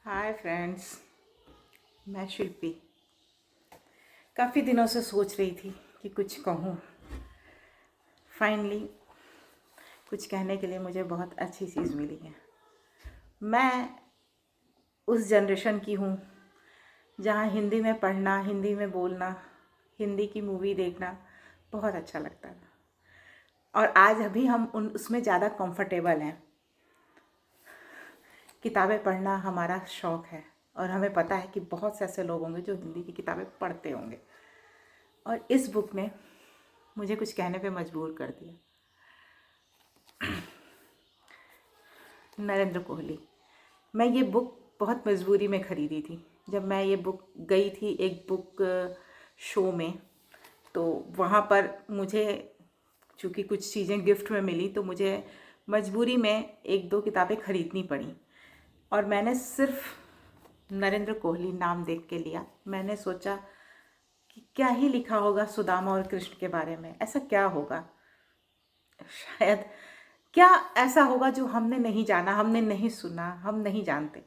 Hi friends, मैं शिल्पी। काफ़ी दिनों से सोच रही थी कि कुछ कहूँ। फाइनली कुछ कहने के लिए मुझे बहुत अच्छी चीज़ मिली है। मैं उस जनरेशन की हूँ जहाँ हिंदी में पढ़ना, हिंदी में बोलना, हिंदी की मूवी देखना बहुत अच्छा लगता था। और आज अभी हम उसमें ज़्यादा कंफर्टेबल हैं। किताबें पढ़ना हमारा शौक़ है और हमें पता है कि बहुत से ऐसे लोग होंगे जो हिंदी की किताबें पढ़ते होंगे। और इस बुक ने मुझे कुछ कहने पे मजबूर कर दिया। नरेंद्र कोहली। मैं ये बुक बहुत मजबूरी में ख़रीदी थी। जब मैं ये बुक गई थी एक बुक शो में, तो वहाँ पर मुझे चूँकि कुछ चीज़ें गिफ्ट में मिली, तो मुझे मजबूरी में एक दो किताबें ख़रीदनी पड़ी। और मैंने सिर्फ नरेंद्र कोहली नाम देख के लिया। मैंने सोचा कि क्या ही लिखा होगा सुदामा और कृष्ण के बारे में। ऐसा क्या होगा, शायद क्या ऐसा होगा जो हमने नहीं जाना, हमने नहीं सुना, हम नहीं जानते।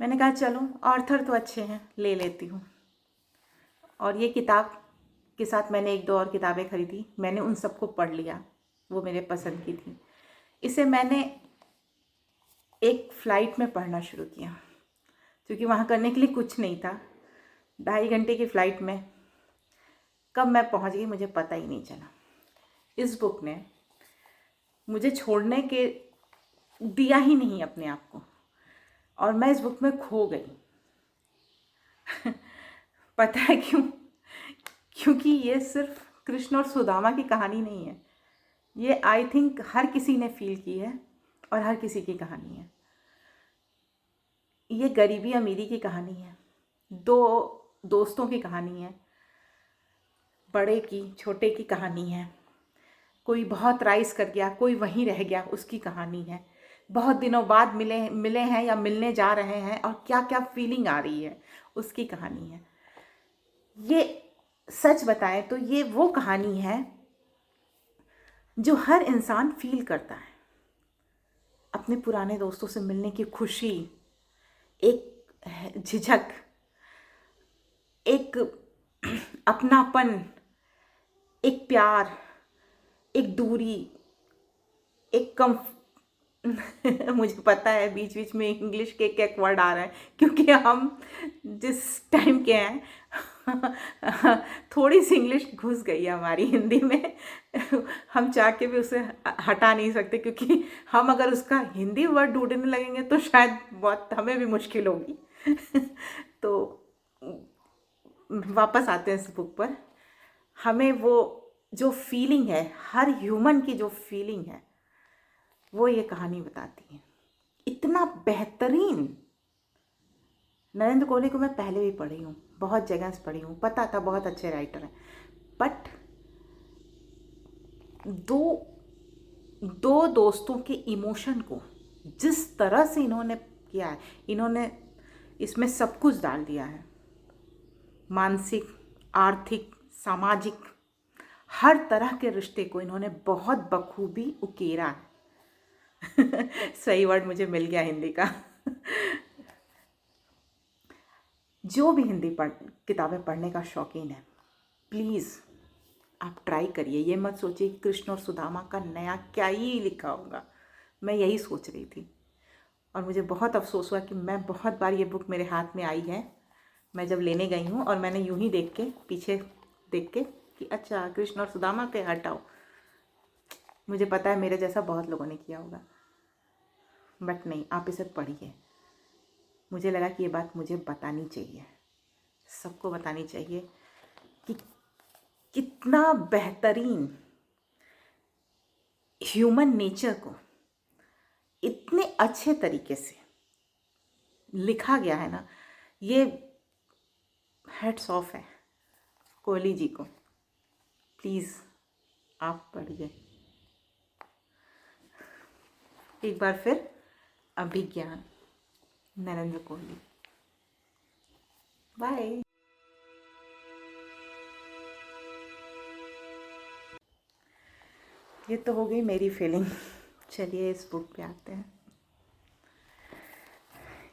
मैंने कहा चलो, ऑर्थर तो अच्छे हैं, ले लेती हूँ। और ये किताब के साथ मैंने एक दो और किताबें खरीदी। मैंने उन सबको पढ़ लिया, वो मेरे पसंद की थी। इसे मैंने एक फ़्लाइट में पढ़ना शुरू किया, क्योंकि वहाँ करने के लिए कुछ नहीं था। 2.5 घंटे की फ़्लाइट में कब मैं पहुँच गई मुझे पता ही नहीं चला। इस बुक ने मुझे छोड़ने के दिया ही नहीं अपने आप को, और मैं इस बुक में खो गई। पता है क्यों? क्योंकि ये सिर्फ कृष्ण और सुदामा की कहानी नहीं है। ये आई थिंक हर किसी ने फील की है और हर किसी की कहानी है। ये गरीबी अमीरी की कहानी है, दो दोस्तों की कहानी है, बड़े की छोटे की कहानी है। कोई बहुत राइज कर गया, कोई वहीं रह गया, उसकी कहानी है। बहुत दिनों बाद मिले हैं या मिलने जा रहे हैं, और क्या क्या फीलिंग आ रही है, उसकी कहानी है। ये सच बताएं तो ये वो कहानी है जो हर इंसान फील करता है। अपने पुराने दोस्तों से मिलने की खुशी, एक झिझक, एक अपनापन, एक प्यार, एक दूरी, एक कम मुझे पता है बीच बीच में इंग्लिश के एक वर्ड आ रहे हैं, क्योंकि हम जिस टाइम के हैं थोड़ी सी इंग्लिश घुस गई है हमारी हिंदी में। हम चाह के भी उसे हटा नहीं सकते, क्योंकि हम अगर उसका हिंदी वर्ड ढूंढने लगेंगे तो शायद बहुत हमें भी मुश्किल होगी। तो वापस आते हैं इस बुक पर। हमें वो जो फीलिंग है, हर ह्यूमन की जो फीलिंग है, वो ये कहानी बताती है। इतना बेहतरीन। नरेंद्र कोहली को मैं पहले भी पढ़ी हूँ, बहुत जगह से पढ़ी हूँ, पता था बहुत अच्छे राइटर हैं, बट दो दो दोस्तों के इमोशन को जिस तरह से इन्होंने किया है, इन्होंने इसमें सब कुछ डाल दिया है। मानसिक, आर्थिक, सामाजिक, हर तरह के रिश्ते को इन्होंने बहुत बखूबी उकेरा है। सही वर्ड मुझे मिल गया हिंदी का। जो भी हिंदी किताबें पढ़ने का शौकीन है, प्लीज़ आप ट्राई करिए। ये मत सोचिए कि कृष्ण और सुदामा का नया क्या ही लिखा होगा। मैं यही सोच रही थी, और मुझे बहुत अफसोस हुआ कि मैं बहुत बार ये बुक मेरे हाथ में आई है, मैं जब लेने गई हूँ और मैंने यूं ही देख के, पीछे देख के कि अच्छा कृष्ण और सुदामा पे हटाओ। मुझे पता है मेरे जैसा बहुत लोगों ने किया होगा, बट नहीं, आप इसे पढ़िए। मुझे लगा कि ये बात मुझे बतानी चाहिए, सबको बतानी चाहिए कि कितना बेहतरीन ह्यूमन नेचर को इतने अच्छे तरीके से लिखा गया है ना। ये हेड्स ऑफ है कोहली जी को। प्लीज़ आप पढ़िए एक बार फिर। अभिज्ञान, नरेंद्र कोहली। बाय। ये तो हो गई मेरी फीलिंग। चलिए इस बुक पे आते हैं।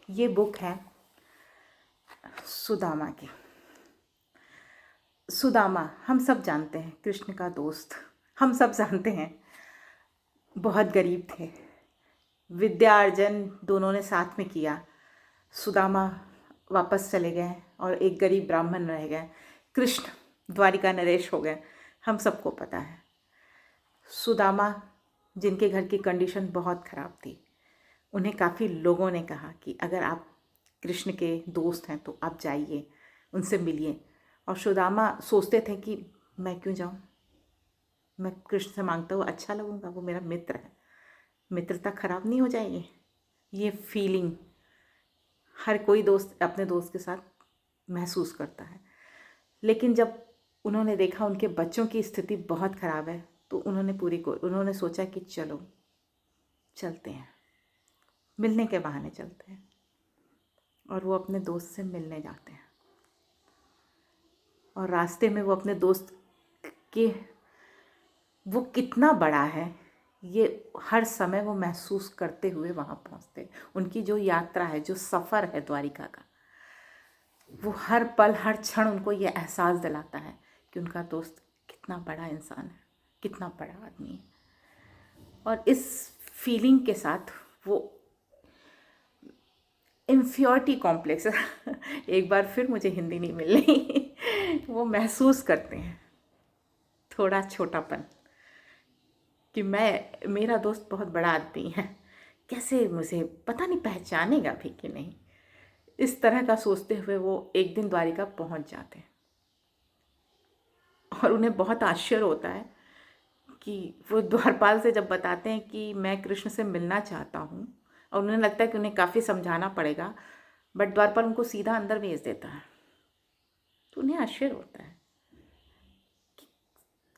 ये बुक है सुदामा की। सुदामा हम सब जानते हैं, कृष्ण का दोस्त, हम सब जानते हैं। बहुत गरीब थे, विद्यार्जन दोनों ने साथ में किया। सुदामा वापस चले गए और एक गरीब ब्राह्मण रह गए। कृष्ण द्वारिका नरेश हो गए, हम सबको पता है। सुदामा जिनके घर की कंडीशन बहुत ख़राब थी, उन्हें काफ़ी लोगों ने कहा कि अगर आप कृष्ण के दोस्त हैं तो आप जाइए, उनसे मिलिए। और सुदामा सोचते थे कि मैं क्यों जाऊं, मैं कृष्ण से मांगता हुआ अच्छा लगूंगा, वो मेरा मित्र है, मित्रता खराब नहीं हो जाएगी। ये फीलिंग हर कोई दोस्त अपने दोस्त के साथ महसूस करता है। लेकिन जब उन्होंने देखा उनके बच्चों की स्थिति बहुत ख़राब है, तो उन्होंने सोचा कि चलो चलते हैं, मिलने के बहाने चलते हैं। और वो अपने दोस्त से मिलने जाते हैं और रास्ते में वो अपने दोस्त के वो कितना बड़ा है ये हर समय वो महसूस करते हुए वहाँ पहुँचते। उनकी जो यात्रा है, जो सफ़र है द्वारिका का, वो हर पल हर क्षण उनको ये एहसास दिलाता है कि उनका दोस्त कितना बड़ा इंसान है, कितना बड़ा आदमी है। और इस फीलिंग के साथ वो इन्फ्योरिटी कॉम्प्लेक्स एक बार फिर मुझे हिंदी नहीं मिल रही वो महसूस करते हैं थोड़ा छोटापन कि मेरा दोस्त बहुत बड़ा आदमी है, कैसे मुझे पता नहीं पहचानेगा भी कि नहीं। इस तरह का सोचते हुए वो एक दिन द्वारिका पहुंच जाते हैं और उन्हें बहुत आश्चर्य होता है कि वो द्वारपाल से जब बताते हैं कि मैं कृष्ण से मिलना चाहता हूँ, और उन्हें लगता है कि उन्हें काफ़ी समझाना पड़ेगा, बट द्वारपाल उनको सीधा अंदर भेज देता है। तो उन्हें आश्चर्य होता है कि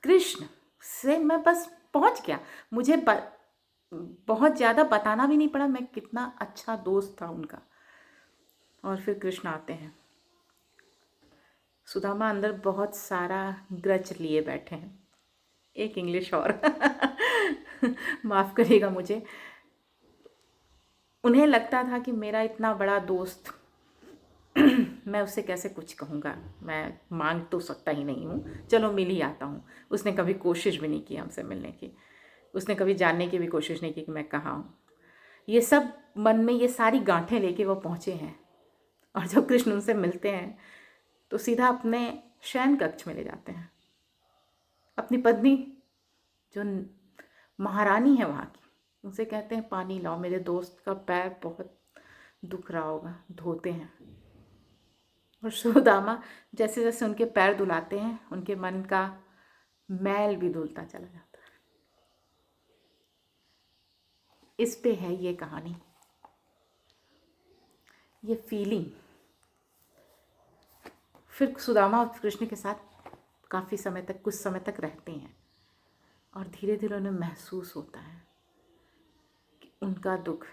कृष्ण से मैं बस पहुँच गया, मुझे बहुत ज़्यादा बताना भी नहीं पड़ा मैं कितना अच्छा दोस्त था उनका। और फिर कृष्ण आते हैं। सुदामा अंदर बहुत सारा ग्रज लिए बैठे हैं। एक इंग्लिश और माफ़ करिएगा मुझे। उन्हें लगता था कि मेरा इतना बड़ा दोस्त मैं उससे कैसे कुछ कहूँगा, मैं मांग तो सकता ही नहीं हूँ, चलो मिल ही आता हूँ। उसने कभी कोशिश भी नहीं की हमसे मिलने की, उसने कभी जानने की भी कोशिश नहीं की कि मैं कहाँ हूँ। ये सब मन में ये सारी गांठें लेके वो पहुँचे हैं। और जब कृष्ण उनसे मिलते हैं तो सीधा अपने शयन कक्ष में ले जाते हैं। अपनी पत्नी जो महारानी है वहाँ की, उनसे कहते हैं पानी लाओ, मेरे दोस्त का पैर बहुत दुख रहा होगा, धोते हैं। और सुदामा जैसे जैसे उनके पैर धुलाते हैं, उनके मन का मैल भी धुलता चला जाता है। इस पे है ये कहानी, ये फीलिंग। फिर सुदामा और कृष्ण के साथ काफ़ी समय तक, कुछ समय तक रहते हैं और धीरे धीरे उन्हें महसूस होता है कि उनका दुख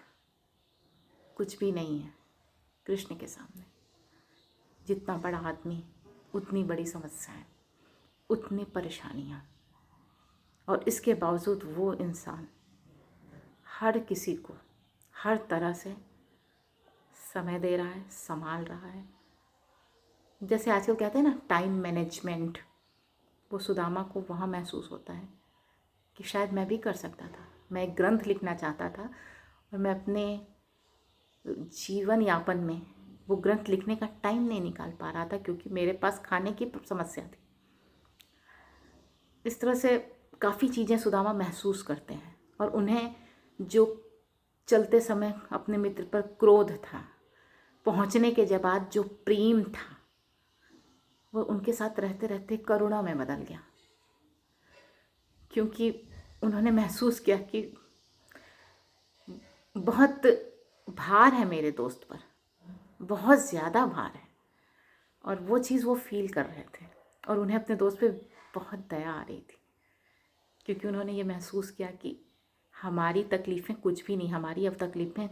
कुछ भी नहीं है कृष्ण के सामने। जितना बड़ा आदमी उतनी बड़ी समस्याएं, उतनी परेशानियां, और इसके बावजूद वो इंसान हर किसी को हर तरह से समय दे रहा है, संभाल रहा है। जैसे आजकल कहते हैं ना टाइम मैनेजमेंट, वो सुदामा को वहाँ महसूस होता है कि शायद मैं भी कर सकता था। मैं एक ग्रंथ लिखना चाहता था और मैं अपने जीवन यापन में वो ग्रंथ लिखने का टाइम नहीं निकाल पा रहा था क्योंकि मेरे पास खाने की समस्या थी। इस तरह से काफ़ी चीज़ें सुदामा महसूस करते हैं और उन्हें जो चलते समय अपने मित्र पर क्रोध था, पहुंचने के बाद जो प्रेम था, वो उनके साथ रहते रहते करुणा में बदल गया। क्योंकि उन्होंने महसूस किया कि बहुत भार है मेरे दोस्त पर, बहुत ज़्यादा भार है, और वो चीज़ वो फील कर रहे थे और उन्हें अपने दोस्त पे बहुत दया आ रही थी क्योंकि उन्होंने ये महसूस किया कि हमारी तकलीफ़ें कुछ भी नहीं, हमारी अब तकलीफ़ें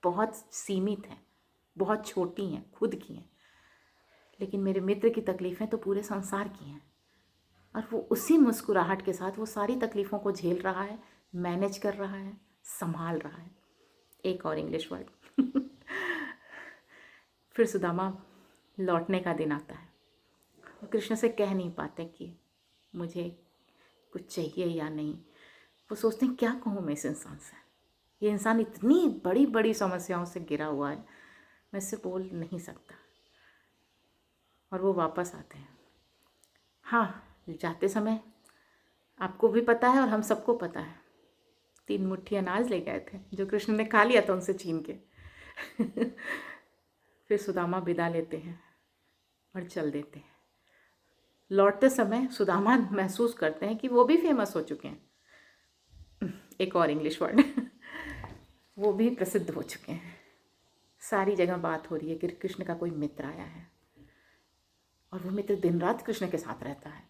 बहुत सीमित हैं, बहुत छोटी हैं, खुद की हैं, लेकिन मेरे मित्र की तकलीफ़ें तो पूरे संसार की हैं। और वो उसी मुस्कुराहट के साथ वो सारी तकलीफ़ों को झेल रहा है, मैनेज कर रहा है, संभाल रहा है। एक और इंग्लिश वर्ड फिर सुदामा लौटने का दिन आता है। वो कृष्ण से कह नहीं पाते कि मुझे कुछ चाहिए या नहीं। वो सोचते हैं क्या कहूँ मैं इस इंसान से, ये इंसान इतनी बड़ी बड़ी समस्याओं से घिरा हुआ है, मैं इससे बोल नहीं सकता। और वो वापस आते हैं। हाँ, जाते समय आपको भी पता है और हम सबको पता है, 3 मुट्ठी अनाज ले गए थे जो कृष्ण ने खा लिया था उनसे छीन के। फिर सुदामा विदा लेते हैं और चल देते हैं। लौटते समय सुदामा महसूस करते हैं कि वो भी फेमस हो चुके हैं, एक और इंग्लिश वर्ड, वो भी प्रसिद्ध हो चुके हैं। सारी जगह बात हो रही है कि कृष्ण का कोई मित्र आया है, और वो मित्र दिन रात कृष्ण के साथ रहता है।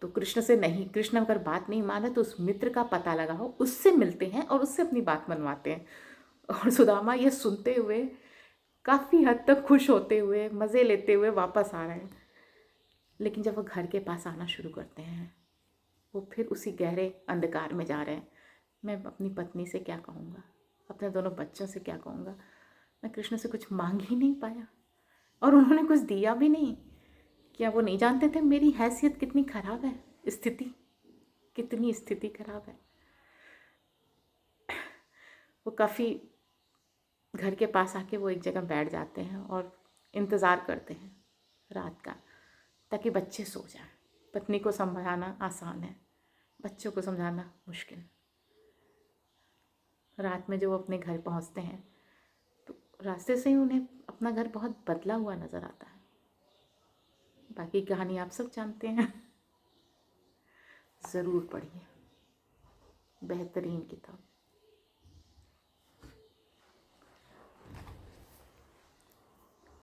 तो कृष्ण से नहीं, कृष्ण अगर बात नहीं माने तो उस मित्र का पता लगाओ, उससे मिलते हैं और उससे अपनी बात मनवाते हैं। और सुदामा ये सुनते हुए काफ़ी हद तक खुश होते हुए, मज़े लेते हुए वापस आ रहे हैं। लेकिन जब वो घर के पास आना शुरू करते हैं, वो फिर उसी गहरे अंधकार में जा रहे हैं। मैं अपनी पत्नी से क्या कहूँगा, अपने दोनों बच्चों से क्या कहूँगा, मैं कृष्ण से कुछ मांग ही नहीं पाया और उन्होंने कुछ दिया भी नहीं। क्या वो नहीं जानते थे मेरी हैसियत कितनी ख़राब है, कितनी स्थिति ख़राब है। वो काफ़ी घर के पास आके वो एक जगह बैठ जाते हैं और इंतज़ार करते हैं रात का, ताकि बच्चे सो जाएं। पत्नी को समझाना आसान है, बच्चों को समझाना मुश्किल। रात में जो वो अपने घर पहुंचते हैं तो रास्ते से ही उन्हें अपना घर बहुत बदला हुआ नज़र आता है। बाकी कहानी आप सब जानते हैं। ज़रूर पढ़िए, बेहतरीन किताब।